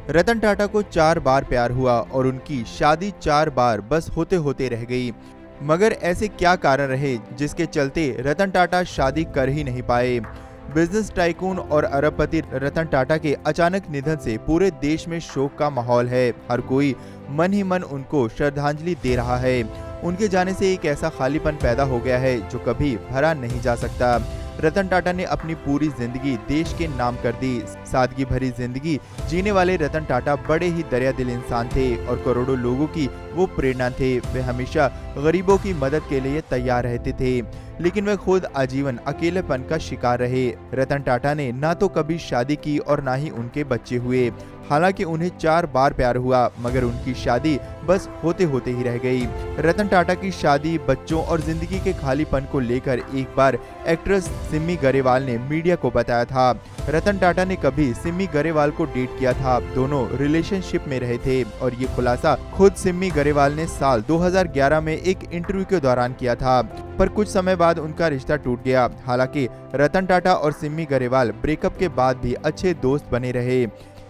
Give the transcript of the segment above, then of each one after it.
रतन टाटा को 4 बार प्यार हुआ और उनकी शादी 4 बार बस होते होते रह गई। मगर ऐसे क्या कारण रहे जिसके चलते रतन टाटा शादी कर ही नहीं पाए। बिजनेस टाइकून और अरबपति रतन टाटा के अचानक निधन से पूरे देश में शोक का माहौल है। हर कोई मन ही मन उनको श्रद्धांजलि दे रहा है। उनके जाने से एक ऐसा खालीपन पैदा हो गया है जो कभी भरा नहीं जा सकता। रतन टाटा ने अपनी पूरी जिंदगी देश के नाम कर दी। सादगी भरी जिंदगी जीने वाले रतन टाटा बड़े ही दरिया दिल इंसान थे और करोड़ों लोगों की वो प्रेरणा थे। वे हमेशा गरीबों की मदद के लिए तैयार रहते थे, लेकिन वे खुद आजीवन अकेलेपन का शिकार रहे। रतन टाटा ने ना तो कभी शादी की और ना ही उनके बच्चे हुए। हालांकि उन्हें 4 बार प्यार हुआ, मगर उनकी शादी बस होते होते ही रह गई। रतन टाटा की शादी, बच्चों और जिंदगी के खालीपन को लेकर एक बार एक्ट्रेस सिमी गरेवाल ने मीडिया को बताया था। रतन टाटा ने कभी सिमी गरेवाल को डेट किया था। दोनों रिलेशनशिप में रहे थे और ये खुलासा खुद सिमी गरेवाल ने साल 2011 में एक इंटरव्यू के दौरान किया था। पर कुछ समय बाद उनका रिश्ता टूट गया। हालांकि रतन टाटा और सिमी गरेवाल ब्रेकअप के बाद भी अच्छे दोस्त बने रहे।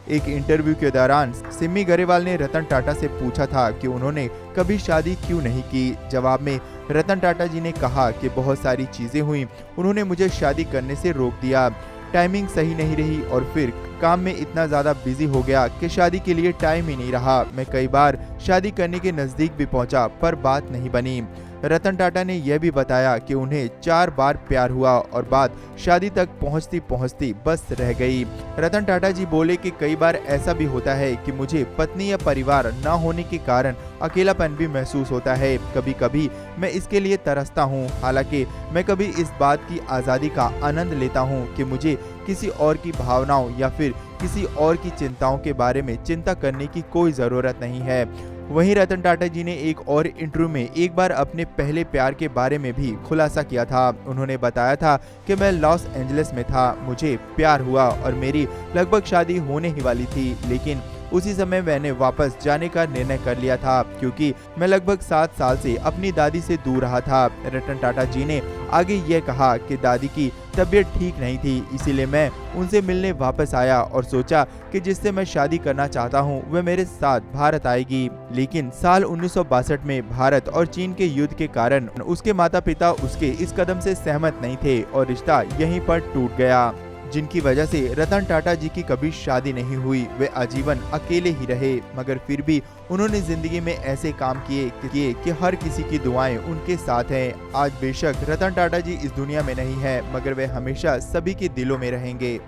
एक इंटरव्यू के दौरान सिमी गरेवाल ने रतन टाटा से पूछा था कि उन्होंने कभी शादी क्यों नहीं की। जवाब में रतन टाटा जी ने कहा कि बहुत सारी चीजें हुई, उन्होंने मुझे शादी करने से रोक दिया। टाइमिंग सही नहीं रही और फिर काम में इतना ज्यादा बिजी हो गया कि शादी के लिए टाइम ही नहीं रहा। मैं कई बार शादी करने के नजदीक भी पहुंचा पर बात नहीं बनी। रतन टाटा ने यह भी बताया कि उन्हें 4 बार प्यार हुआ और बात शादी तक पहुंचती पहुंचती बस रह गई। रतन टाटा जी बोले कि कई बार ऐसा भी होता है कि मुझे पत्नी या परिवार न होने के कारण अकेलापन भी महसूस होता है। कभी कभी मैं इसके लिए तरसता हूँ। हालांकि मैं कभी इस बात की आज़ादी का आनंद लेता हूँ कि मुझे किसी और की भावनाओं या फिर किसी और की चिंताओं के बारे में चिंता करने की कोई ज़रूरत नहीं है। वहीं रतन टाटा जी ने एक और इंटरव्यू में एक बार अपने पहले प्यार के बारे में भी खुलासा किया था। उन्होंने बताया था कि मैं लॉस एंजलिस में था, मुझे प्यार हुआ और मेरी लगभग शादी होने ही वाली थी, लेकिन उसी समय मैंने वापस जाने का निर्णय कर लिया था क्योंकि मैं लगभग 7 साल से अपनी दादी से दूर रहा था। रतन टाटा जी ने आगे यह कहा कि दादी की तबीयत ठीक नहीं थी, इसीलिए मैं उनसे मिलने वापस आया और सोचा कि जिससे मैं शादी करना चाहता हूं वह मेरे साथ भारत आएगी। लेकिन साल 1962 में भारत और चीन के युद्ध के कारण उसके माता पिता उसके इस कदम से सहमत नहीं थे और रिश्ता यहीं पर टूट गया, जिनकी वजह से रतन टाटा जी की कभी शादी नहीं हुई। वे आजीवन अकेले ही रहे, मगर फिर भी उन्होंने जिंदगी में ऐसे काम किए कि हर किसी की दुआएं उनके साथ हैं। आज बेशक रतन टाटा जी इस दुनिया में नहीं है, मगर वे हमेशा सभी के दिलों में रहेंगे।